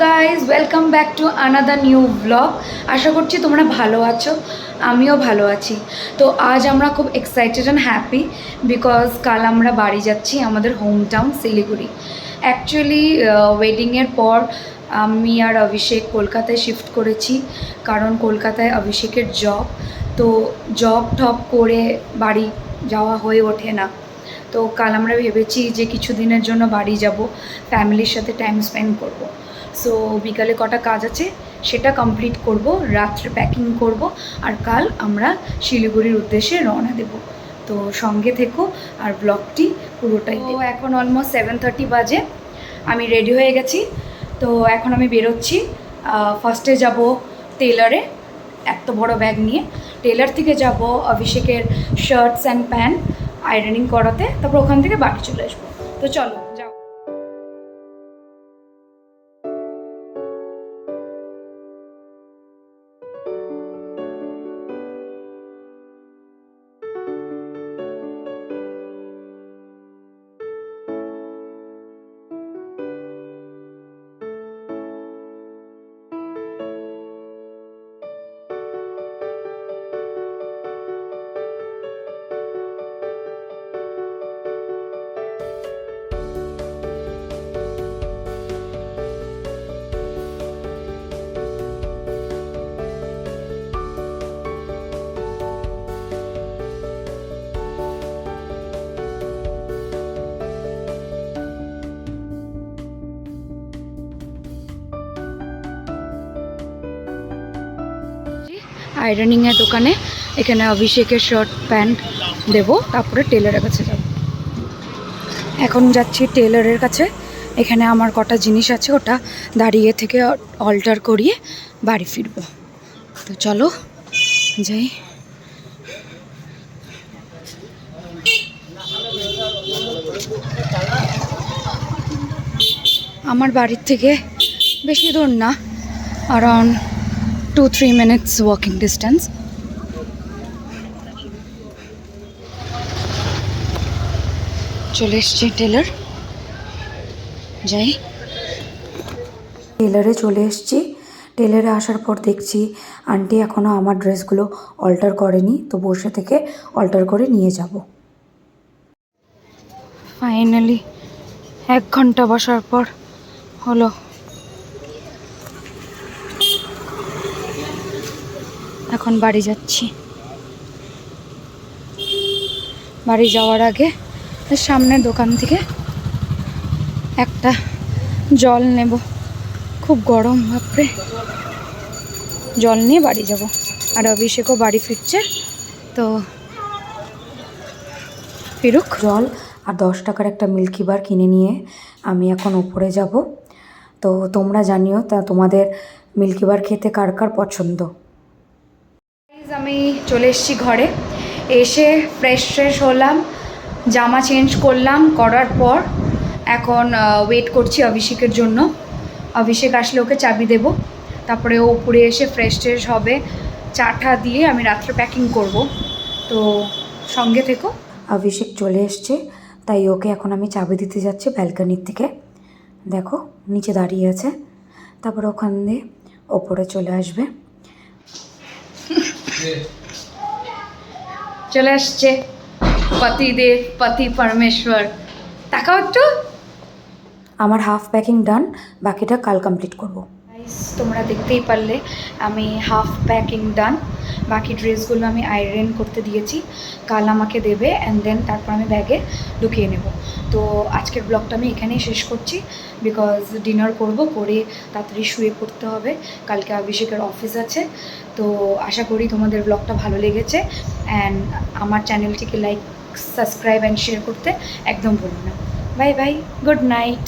Guys welcome back to another new blog. আশা করছি তোমরা ভালো আছো, আমিও ভালো আছি। তো আজ আমরা খুব এক্সাইটেড অ্যান্ড হ্যাপি বিকজ কাল আমরা বাড়ি যাচ্ছি আমাদের হোম টাউন শিলিগুড়ি। অ্যাকচুয়ালি ওয়েডিংয়ের পর আমি আর অভিষেক কলকাতায় শিফট করেছি, কারণ কলকাতায় অভিষেকের জব। তো জব টপ করে বাড়ি যাওয়া হয়ে ওঠে না। তো কাল আমরা ভেবেছি যে কিছু দিনের জন্য বাড়ি যাব, ফ্যামিলির সাথে টাইম স্পেন্ড করব। সো বিকালে কটা কাজ আছে সেটা কমপ্লিট করব, রাত্রে প্যাকিং করব, আর কাল আমরা শিলিগুড়ির উদ্দেশ্যে রওনা দেব। তো সঙ্গে থেকো আর ব্লগটি পুরোটাই। তো এখন অলমোস্ট 7:30 বাজে, আমি রেডি হয়ে গেছি। তো এখন আমি বেরোচ্ছি। ফার্স্টে যাব টেলারে, এত বড় ব্যাগ নিয়ে। টেলার থেকে যাব অভিষেকের শার্টস অ্যান্ড প্যান্ট আয়রনিং করাতে, তারপর ওখান থেকে বাড়ি চলে আসবো। তো চলো যাও। আয়রনিংয়ের দোকানে, এখানে অভিষেকের শার্ট প্যান্ট দেব, তারপরে টেলারের কাছে যাব। এখন যাচ্ছি টেলারের কাছে। এখানে আমার কটা জিনিস আছে, ওটা দাঁড়িয়ে থেকে অল্টার করিয়ে বাড়ি ফিরবো। তো চলো যাই। আমার বাড়ির থেকে বেশি দূর না, অ্যারাউন্ড 2-3 minutes ওয়াকিং ডিস্টেন্স। চলে এসছি টেলার, যাই। টেলারে চলে এসছি। টেলারে আসার পর দেখছি আন্টি এখনও আমার ড্রেসগুলো অল্টার করেনি, তো বসে থেকে অল্টার করে নিয়ে যাব। ফাইনালি 1 ঘন্টা বসার পর হলো। এখন বাড়ি যাচ্ছি। বাড়ি যাওয়ার আগে সামনের দোকান থেকে একটা জল নেব, খুব গরম, বাপরে। জল নিয়ে বাড়ি যাব। আর অভিষেকও বাড়ি ফিরছে, তো ফিরুক। জল আর 10 টাকার একটা মিল্কি বার কিনে নিয়ে আমি এখন ওপরে যাব। তো তোমরা জানিও তা তোমাদের মিল্কি বার খেতে কার কার পছন্দ। আমি চলে এসেছি ঘরে। এসে ফ্রেশ হলাম, জামা চেঞ্জ করলাম, করার পর এখন ওয়েট করছি অভিষেকের জন্য। অভিষেক আসলে ওকে চাবি দেব, তারপরে ও উপরে এসে ফ্রেশ হবে, চাটা দিয়ে আমি রাত্রে প্যাকিং করব। তো সঙ্গে থেকো। অভিষেক চলে এসছে, তাই ওকে এখন আমি চাবি দিতে যাচ্ছি ব্যালকনির থেকে। দেখো নিচে দাঁড়িয়ে আছে, তারপরে ওখান দিয়ে ওপরে চলে আসবে। চলে আসছে পতিদেব, পতি পরমেশ্বর। তাকাও একটু। আমার হাফ প্যাকিং ডান, বাকিটা কাল কমপ্লিট করব। তোমরা দেখতেই পারলে আমি হাফ প্যাকিং ডান। বাকি ড্রেসগুলো আমি আয়রন করতে দিয়েছি, কাল আমাকে দেবে, অ্যান্ড দেন তারপর আমি ব্যাগে ঢুকিয়ে নেব। তো আজকের ব্লগটা আমি এখানেই শেষ করছি, বিকজ ডিনার করব, করে তাড়াতাড়ি শুয়ে পড়তে হবে, কালকে অভিষেকের অফিস আছে। তো আশা করি তোমাদের ব্লগটা ভালো লেগেছে, অ্যান্ড আমার চ্যানেলটিকে লাইক, সাবস্ক্রাইব অ্যান্ড শেয়ার করতে একদম ভুলো না। Bye bye, good night.